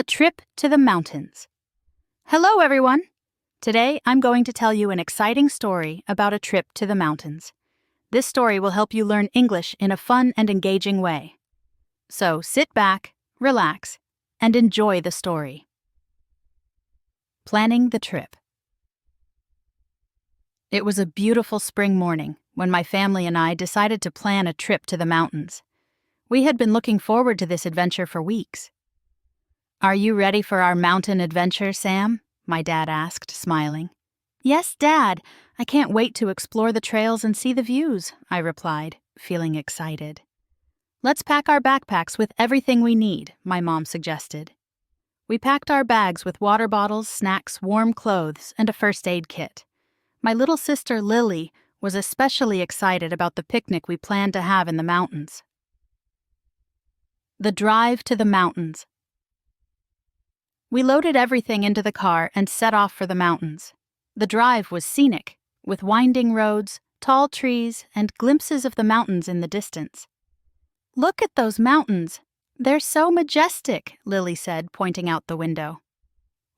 A trip to the mountains. Hello, everyone! Today, I'm going to tell you an exciting story about a trip to the mountains. This story will help you learn English in a fun and engaging way. So sit back, relax, and enjoy the story. Planning the trip. It was a beautiful spring morning when my family and I decided to plan a trip to the mountains. We had been looking forward to this adventure for weeks. "Are you ready for our mountain adventure, Sam?" my dad asked, smiling. "Yes, Dad. I can't wait to explore the trails and see the views," I replied, feeling excited. "Let's pack our backpacks with everything we need," my mom suggested. We packed our bags with water bottles, snacks, warm clothes, and a first aid kit. My little sister, Lily, was especially excited about the picnic we planned to have in the mountains. The drive to the mountains. We loaded everything into the car and set off for the mountains. The drive was scenic, with winding roads, tall trees, and glimpses of the mountains in the distance. "Look at those mountains. They're so majestic," Lily said, pointing out the window.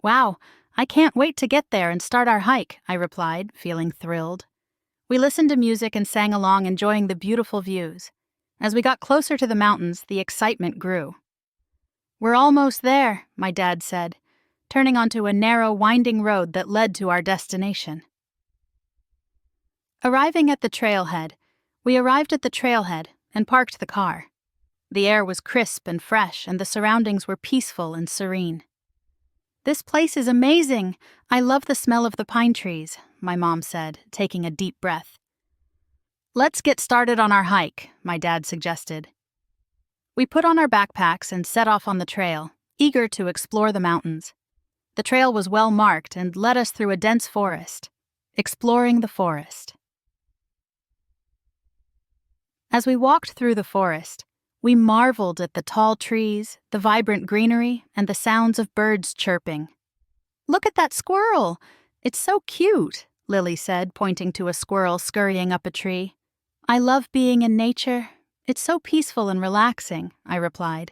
"Wow, I can't wait to get there and start our hike," I replied, feeling thrilled. We listened to music and sang along, enjoying the beautiful views. As we got closer to the mountains, the excitement grew. "We're almost there," my dad said, turning onto a narrow, winding road that led to our destination. Arriving at the trailhead, we arrived at the trailhead and parked the car. The air was crisp and fresh, and the surroundings were peaceful and serene. "This place is amazing. I love the smell of the pine trees," my mom said, taking a deep breath. "Let's get started on our hike," my dad suggested. We put on our backpacks and set off on the trail, eager to explore the mountains. The trail was well marked and led us through a dense forest. Exploring the forest. As we walked through the forest, we marveled at the tall trees, the vibrant greenery, and the sounds of birds chirping. "Look at that squirrel! It's so cute," Lily said, pointing to a squirrel scurrying up a tree. "I love being in nature. It's so peaceful and relaxing," I replied.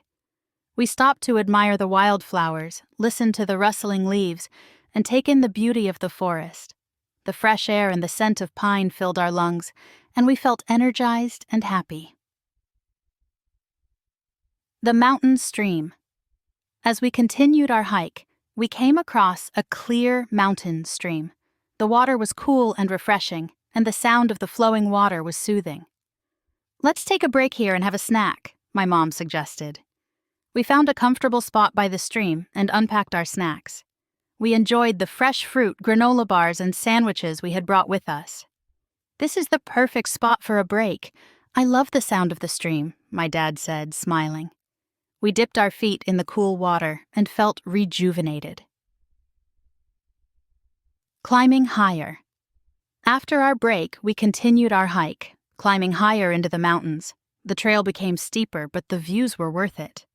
We stopped to admire the wildflowers, listen to the rustling leaves, and take in the beauty of the forest. The fresh air and the scent of pine filled our lungs, and we felt energized and happy. The mountain stream. As we continued our hike, we came across a clear mountain stream. The water was cool and refreshing, and the sound of the flowing water was soothing. "Let's take a break here and have a snack," my mom suggested. We found a comfortable spot by the stream and unpacked our snacks. We enjoyed the fresh fruit, granola bars, and sandwiches we had brought with us. "This is the perfect spot for a break. I love the sound of the stream," my dad said, smiling. We dipped our feet in the cool water and felt rejuvenated. Climbing higher. After our break, we continued our hike, climbing higher into the mountains. The trail became steeper, but the views were worth it.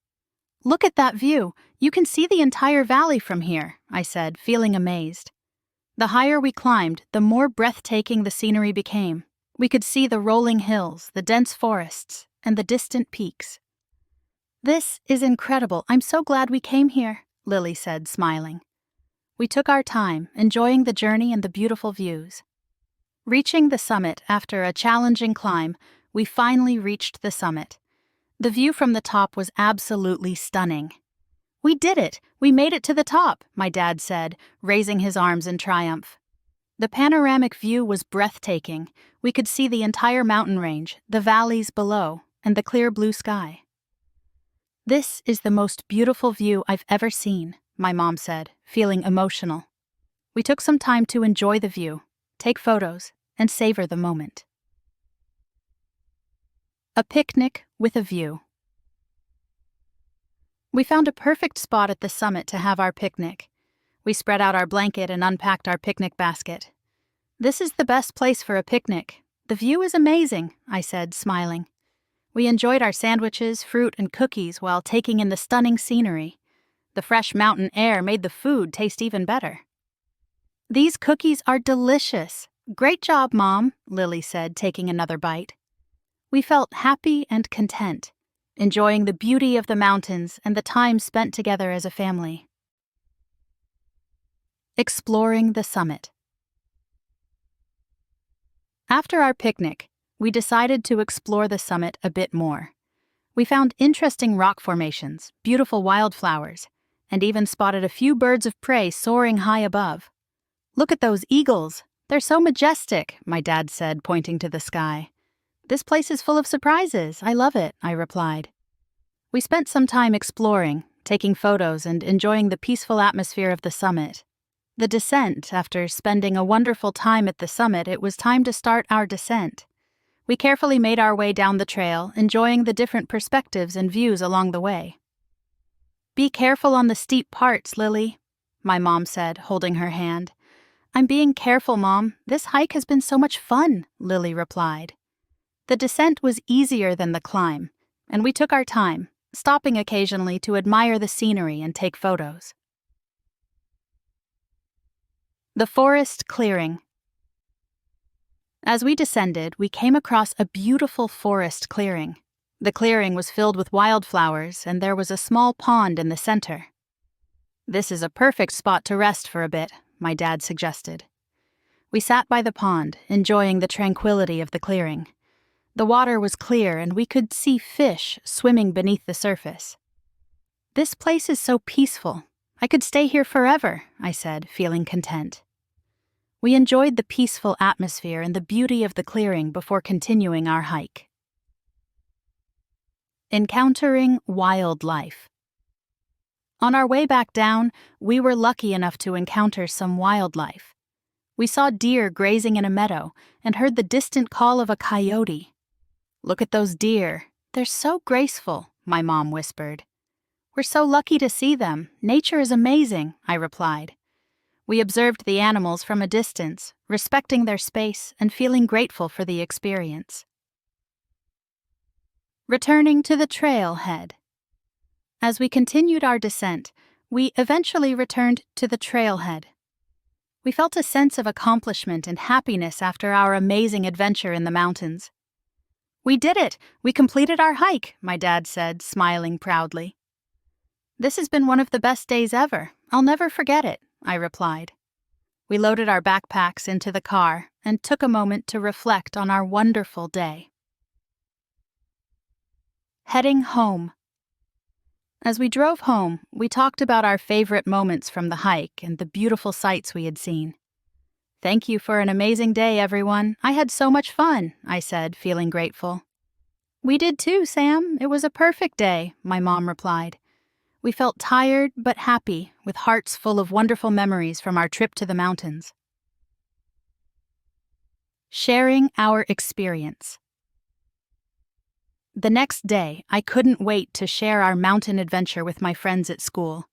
"Look at that view. You can see the entire valley from here," I said, feeling amazed. The higher we climbed, the more breathtaking the scenery became. We could see the rolling hills, the dense forests, and the distant peaks. "This is incredible. I'm so glad we came here," Lily said, smiling. We took our time, enjoying the journey and the beautiful views. Reaching the summit after a challenging climb, we finally reached the summit. The view from the top was absolutely stunning. "We did it! We made it to the top," my dad said, raising his arms in triumph. The panoramic view was breathtaking. We could see the entire mountain range, the valleys below, and the clear blue sky. "This is the most beautiful view I've ever seen," my mom said, feeling emotional. We took some time to enjoy the view, take photos, and savor the moment. A picnic with a view. We found a perfect spot at the summit to have our picnic. We spread out our blanket and unpacked our picnic basket. "This is the best place for a picnic. The view is amazing," I said, smiling. We enjoyed our sandwiches, fruit, and cookies while taking in the stunning scenery. The fresh mountain air made the food taste even better. "These cookies are delicious. Great job, Mom," Lily said, taking another bite. We felt happy and content. enjoying the beauty of the mountains and the time spent together as a family. Exploring the summit. After our picnic, we decided to explore the summit a bit more. We found interesting rock formations, beautiful wildflowers, and even spotted a few birds of prey soaring high above. "Look at those eagles! They're so majestic," my dad said, pointing to the sky. "This place is full of surprises. I love it," I replied. We spent some time exploring, taking photos and enjoying the peaceful atmosphere of the summit. The descent, after spending a wonderful time at the summit, it was time to start our descent. We carefully made our way down the trail, enjoying the different perspectives and views along the way. "Be careful on the steep parts, Lily," my mom said, holding her hand. "I'm being careful, Mom. This hike has been so much fun," Lily replied. The descent was easier than the climb, and we took our time, stopping occasionally to admire the scenery and take photos. The forest clearing. As we descended, we came across a beautiful forest clearing. The clearing was filled with wildflowers, and there was a small pond in the center. "This is a perfect spot to rest for a bit," my dad suggested. We sat by the pond, enjoying the tranquility of the clearing. The water was clear, and we could see fish swimming beneath the surface. "This place is so peaceful. I could stay here forever," I said, feeling content. We enjoyed the peaceful atmosphere and the beauty of the clearing before continuing our hike. Encountering wildlife. On our way back down, we were lucky enough to encounter some wildlife. We saw deer grazing in a meadow and heard the distant call of a coyote. "Look at those deer. They're so graceful," my mom whispered. "We're so lucky to see them. Nature is amazing," I replied. We observed the animals from a distance, respecting their space and feeling grateful for the experience. Returning to the trailhead. As we continued our descent, we eventually returned to the trailhead. We felt a sense of accomplishment and happiness after our amazing adventure in the mountains. "We did it! We completed our hike," my dad said, smiling proudly. "This has been one of the best days ever. I'll never forget it," I replied. We loaded our backpacks into the car and took a moment to reflect on our wonderful day. Heading home. As we drove home, we talked about our favorite moments from the hike and the beautiful sights we had seen. "Thank you for an amazing day, everyone. I had so much fun," I said, feeling grateful. "We did too, Sam. It was a perfect day," my mom replied. We felt tired but happy, with hearts full of wonderful memories from our trip to the mountains. Sharing our experience. The next day, I couldn't wait to share our mountain adventure with my friends at school.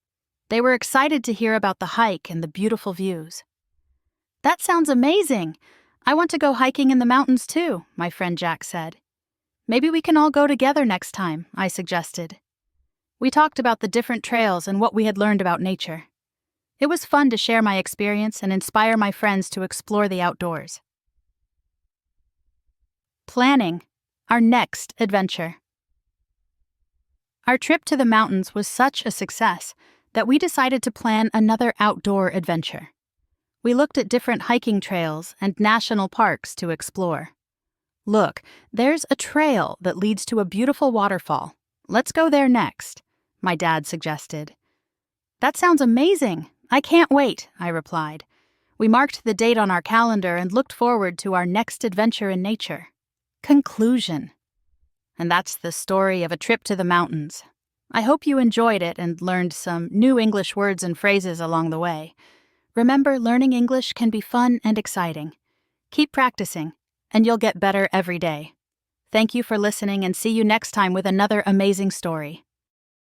They were excited to hear about the hike and the beautiful views. "That sounds amazing! I want to go hiking in the mountains too," my friend Jack said. "Maybe we can all go together next time," I suggested. We talked about the different trails and what we had learned about nature. It was fun to share my experience and inspire my friends to explore the outdoors. Planning our next adventure. Our trip to the mountains was such a success that we decided to plan another outdoor adventure. We looked at different hiking trails and national parks to explore. "Look, there's a trail that leads to a beautiful waterfall. Let's go there next," my dad suggested. "That sounds amazing! I can't wait," I replied. We marked the date on our calendar and looked forward to our next adventure in nature. Conclusion. And that's the story of a trip to the mountains. I hope you enjoyed it and learned some new English words and phrases along the way. Remember, learning English can be fun and exciting. Keep practicing, and you'll get better every day. Thank you for listening, and see you next time with another amazing story.